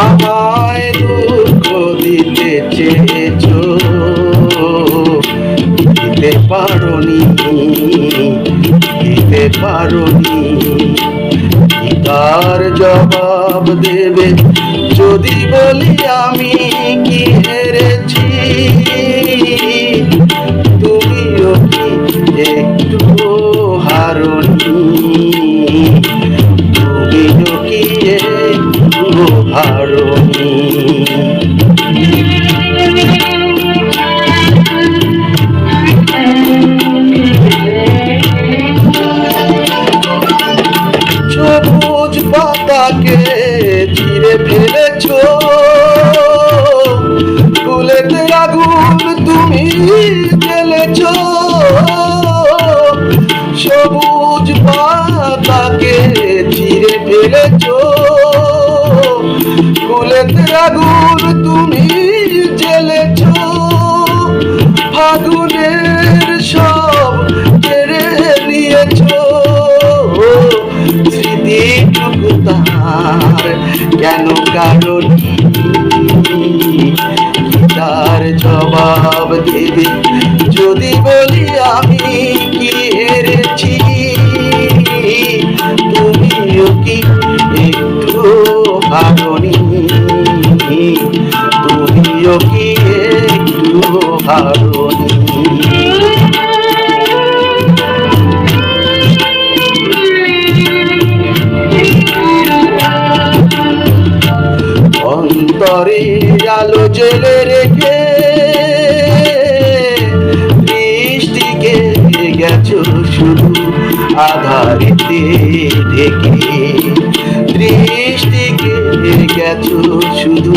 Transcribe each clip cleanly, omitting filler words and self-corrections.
আমায় দুঃখ দিতে চেয়েছো, দিতে পারোনি, দিতে পারোনি। তার জবাব দেবে যদি বলি আমি কি হেরেছি? তুমিও কি একটু হারোনি? তুমিও কি একটু হারোনি? সবুজ পাতাকে ছিঁড়ে ফেলেছো, ফুলেতে আগুন তুমি জ্বেলেছো। সবুজ পাতাকে ছিঁড়ে ফেলেছো, ফুলেতে আগুন তুমি জ্বেলেছো। ফাগুনের সব কেড়ে নিয়েছো, স্মৃতিটুকু তার কেন কারণী? তার জবাব দেবে যদি বলি আমি কি হেরেছি? তুমিও কি একটু হারোনি? তুমিও কি একটু হারোনি? অন্তরে আলো জেলে রেখে দৃষ্টিকে গেছো শুধু আধারেতে ঢেকে। দৃষ্টিকে গেছো শুধু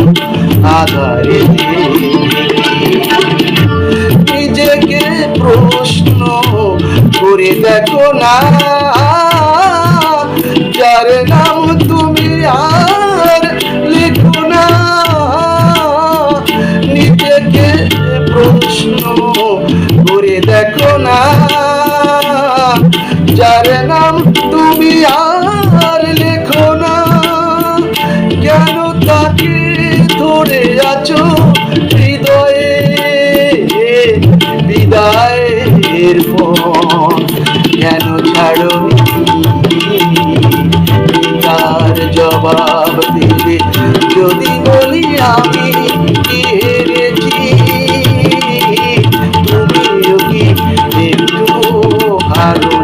আধারেতে ঢেকে। নিজেকে প্রশ্ন করে দেখো না, যার নাম তুমি আর লিখো না। নিজেকে প্রশ্ন করে দেখো না, যার নাম তুমি আর লেখো না। কেন তাকে ধরে আছো হৃদয়ে? বিদায়ের পর কেন ছাড়োনি? তার জবাব দেবে যদি বলি আমি কি হেরেছি? তুমিও কি একটু হারো?